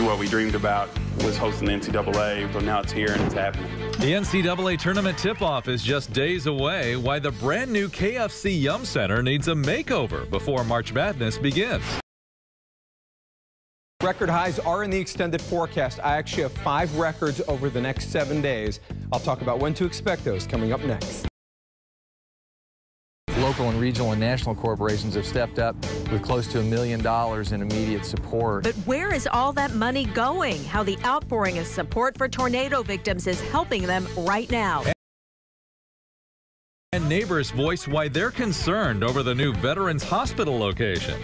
what we dreamed about was hosting the NCAA, but now it's here and it's happening. The NCAA tournament tip-off is just days away. Why the brand new KFC Yum Center needs a makeover before March Madness begins. Record highs are in the extended forecast. I actually have 5 records over the next 7 days. I'll talk about when to expect those coming up next. Local and regional and national corporations have stepped up with close to $1 million in immediate support. But where is all that money going? How the outpouring of support for tornado victims is helping them right now. And neighbors voice why they're concerned over the new Veterans Hospital location.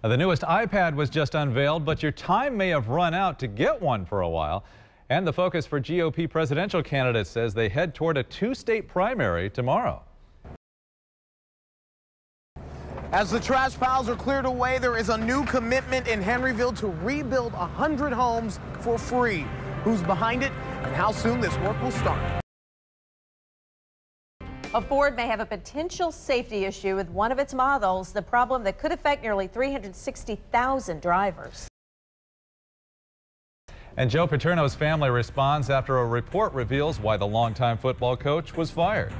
The newest iPad was just unveiled, but your time may have run out to get one for a while. And the focus for GOP presidential candidates says they head toward a 2-state primary tomorrow. As the trash piles are cleared away, there is a new commitment in Henryville to rebuild 100 homes for free. Who's behind it and how soon this work will start? A Ford may have a potential safety issue with one of its models, the problem that could affect nearly 360,000 drivers. And Joe Paterno's family responds after a report reveals why the longtime football coach was fired.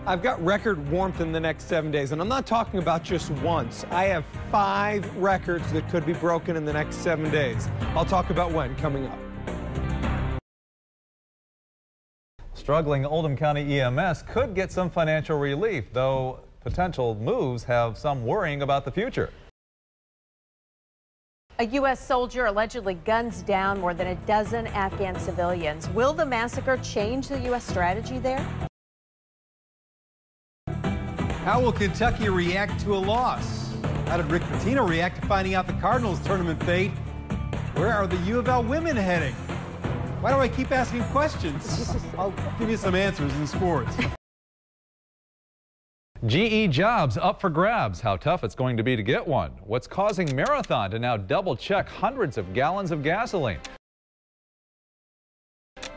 I've got record warmth in the next 7 days, and I'm not talking about just once. I have 5 records that could be broken in the next 7 days. I'll talk about when coming up. Struggling Oldham County EMS could get some financial relief, though potential moves have some worrying about the future. A U.S. soldier allegedly guns down more than a dozen Afghan civilians. Will the massacre change the U.S. strategy there? How will Kentucky react to a loss? How did Rick Pitino react to finding out the Cardinals tournament fate? Where are the U of L women heading? Why do I keep asking questions? I'll give you some answers in sports. GE jobs up for grabs. How tough it's going to be to get one. What's causing Marathon to now double-check hundreds of gallons of gasoline.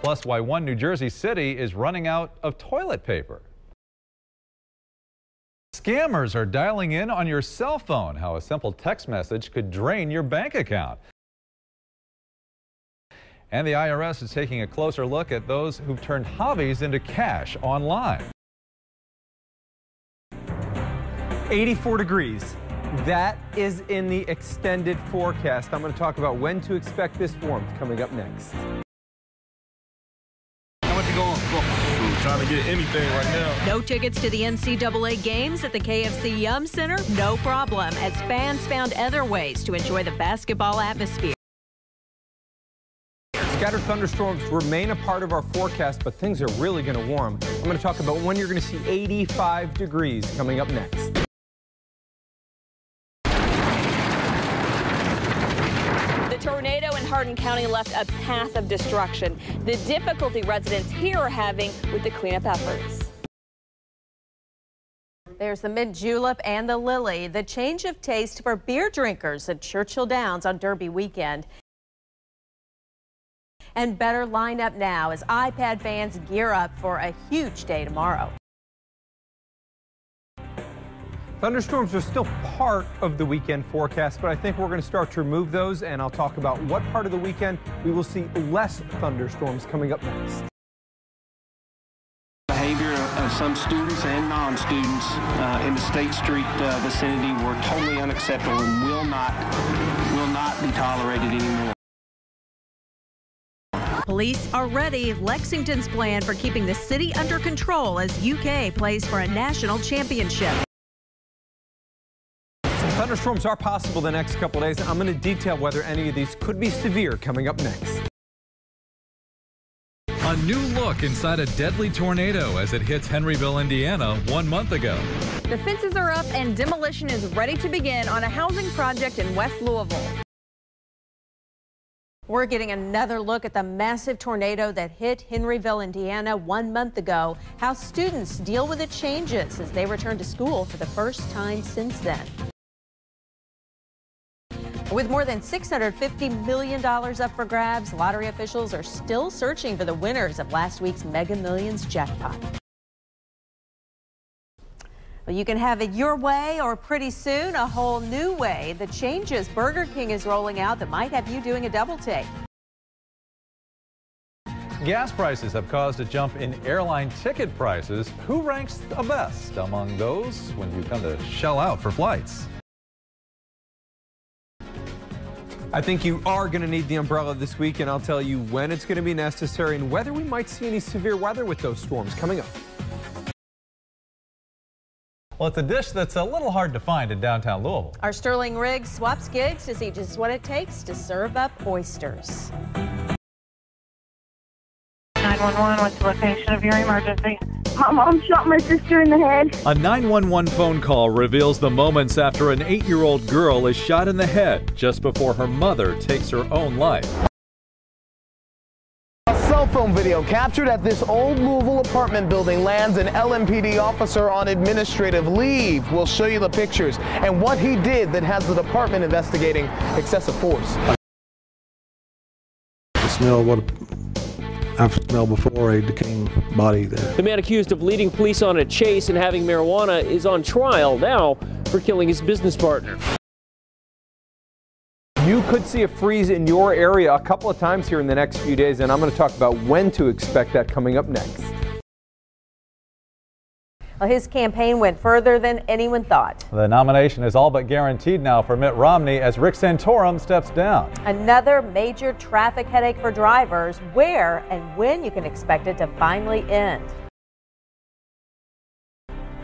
Plus, why one New Jersey city is running out of toilet paper. Scammers are dialing in on your cell phone. How a simple text message could drain your bank account. And the IRS is taking a closer look at those who've turned hobbies into cash online. 84 degrees. That is in the extended forecast. I'm going to talk about when to expect this warmth coming up next. How much you going? We're trying to get anything right now. No tickets to the NCAA games at the KFC Yum Center? No problem, as fans found other ways to enjoy the basketball atmosphere. Scattered thunderstorms remain a part of our forecast, but things are really going to warm. I'm going to talk about when you're going to see 85 degrees coming up next. The tornado in Hardin County left a path of destruction. The difficulty residents here are having with the cleanup efforts. There's the mint julep and the lily, the change of taste for beer drinkers at Churchill Downs on Derby weekend. And better line up now as iPad fans gear up for a huge day tomorrow. Thunderstorms are still part of the weekend forecast, but I think we're going to start to remove those, and I'll talk about what part of the weekend we will see less thunderstorms coming up next. Behavior of some students and non-students in the State Street vicinity were totally unacceptable and will not be tolerated anymore. Police are ready. Lexington's plan for keeping the city under control as UK plays for a national championship. Thunderstorms are possible the next couple of days. I'm going to detail whether any of these could be severe coming up next. A new look inside a deadly tornado as it hits Henryville, Indiana 1 month ago. The fences are up and demolition is ready to begin on a housing project in West Louisville. We're getting another look at the massive tornado that hit Henryville, Indiana 1 month ago. How students deal with the changes as they return to school for the first time since then. With more than $650 million up for grabs, lottery officials are still searching for the winners of last week's Mega Millions jackpot. Well, you can have it your way or pretty soon a whole new way. The changes Burger King is rolling out that might have you doing a double take. Gas prices have caused a jump in airline ticket prices. Who ranks the best among those when you come to shell out for flights? I think you are going to need the umbrella this week, and I'll tell you when it's going to be necessary and whether we might see any severe weather with those storms coming up. Well, it's a dish that's a little hard to find in downtown Louisville. Our Sterling Riggs swaps gigs to see just what it takes to serve up oysters. 911, what's the location of your emergency? My mom shot my sister in the head. A 911 phone call reveals the moments after an 8-year-old girl is shot in the head just before her mother takes her own life. A cell phone video captured at this old Louisville apartment building lands an LMPD officer on administrative leave. We'll show you the pictures and what he did that has the department investigating excessive force. The smell what I've smelled before a decaying body there. The man accused of leading police on a chase and having marijuana is on trial now for killing his business partner. You could see a freeze in your area a couple of times here in the next few days, and I'm going to talk about when to expect that coming up next. Well, his campaign went further than anyone thought. The nomination is all but guaranteed now for Mitt Romney as Rick Santorum steps down. Another major traffic headache for drivers. Where and when you can expect it to finally end.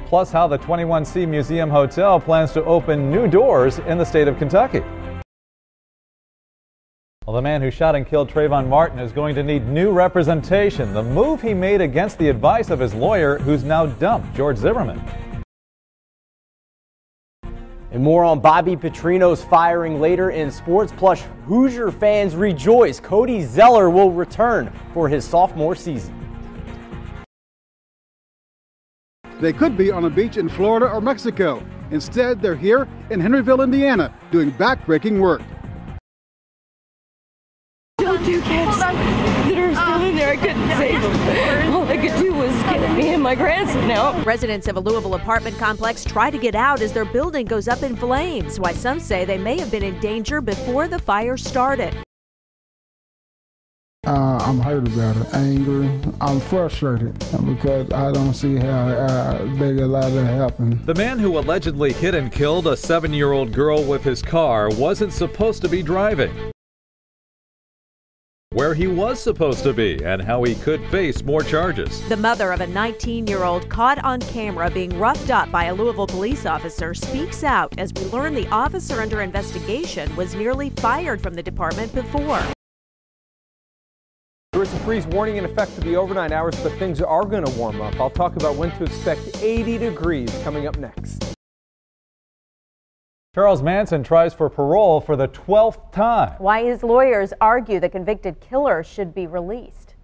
Plus how the 21C Museum Hotel plans to open new doors in the state of Kentucky. Well, the man who shot and killed Trayvon Martin is going to need new representation. The move he made against the advice of his lawyer, who's now dumped, George Zimmerman. And more on Bobby Petrino's firing later in sports. Plus, Hoosier fans rejoice. Cody Zeller will return for his sophomore season. They could be on a beach in Florida or Mexico. Instead, they're here in Henryville, Indiana, doing backbreaking work. Still 2 cats that are still in there. I couldn't save them. All I could do was get me and my grandson out. Residents of a Louisville apartment complex try to get out as their building goes up in flames. Why some say they may have been in danger before the fire started. I'm hurt about it, angry. I'm frustrated because I don't see how they allowed that to happen. The man who allegedly hit and killed a 7-year-old girl with his car wasn't supposed to be driving. Where he was supposed to be and how he could face more charges. The mother of a 19-year-old caught on camera being roughed up by a Louisville police officer speaks out as we learn the officer under investigation was nearly fired from the department before. There is a freeze warning in effect for the overnight hours, but things are going to warm up. I'll talk about when to expect 80 degrees coming up next. Charles Manson tries for parole for the 12th time. Why his lawyers argue the convicted killer should be released.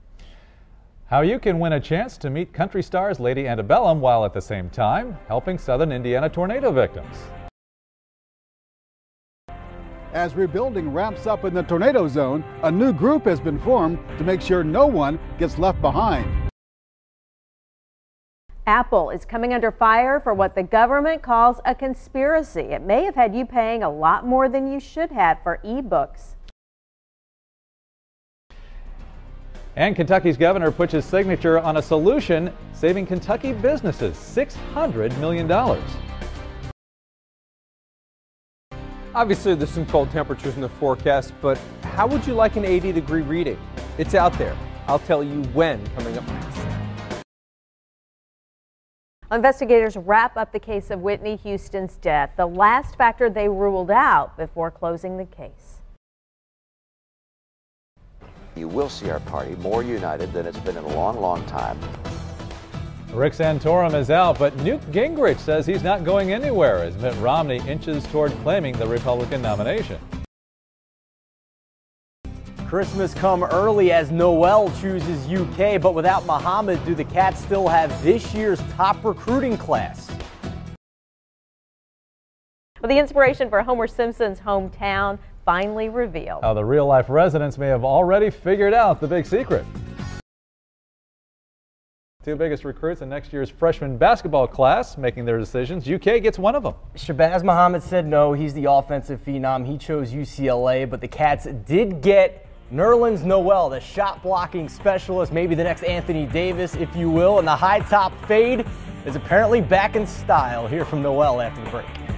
How you can win a chance to meet country stars Lady Antebellum while at the same time helping southern Indiana tornado victims. As rebuilding ramps up in the tornado zone, a new group has been formed to make sure no one gets left behind. Apple is coming under fire for what the government calls a conspiracy. It may have had you paying a lot more than you should have for e-books. And Kentucky's governor puts his signature on a solution saving Kentucky businesses $600 million. Obviously, there's some cold temperatures in the forecast, but how would you like an 80-degree reading? It's out there. I'll tell you when coming up next. Investigators wrap up the case of Whitney Houston's death, the last factor they ruled out before closing the case. You will see our party more united than it's been in a long, long time. Rick Santorum is out, but Newt Gingrich says he's not going anywhere as Mitt Romney inches toward claiming the Republican nomination. Christmas come early as Noel chooses UK, but without Muhammad, do the Cats still have this year's top recruiting class? Well, the inspiration for Homer Simpson's hometown finally revealed. How the real-life residents may have already figured out the big secret. two biggest recruits in next year's freshman basketball class making their decisions. UK gets one of them. Shabazz Muhammad said no. He's the offensive phenom. He chose UCLA, but the Cats did get Nerlens Noel, the shot blocking specialist, maybe the next Anthony Davis, if you will, and the high top fade is apparently back in style. Here from Noel after the break.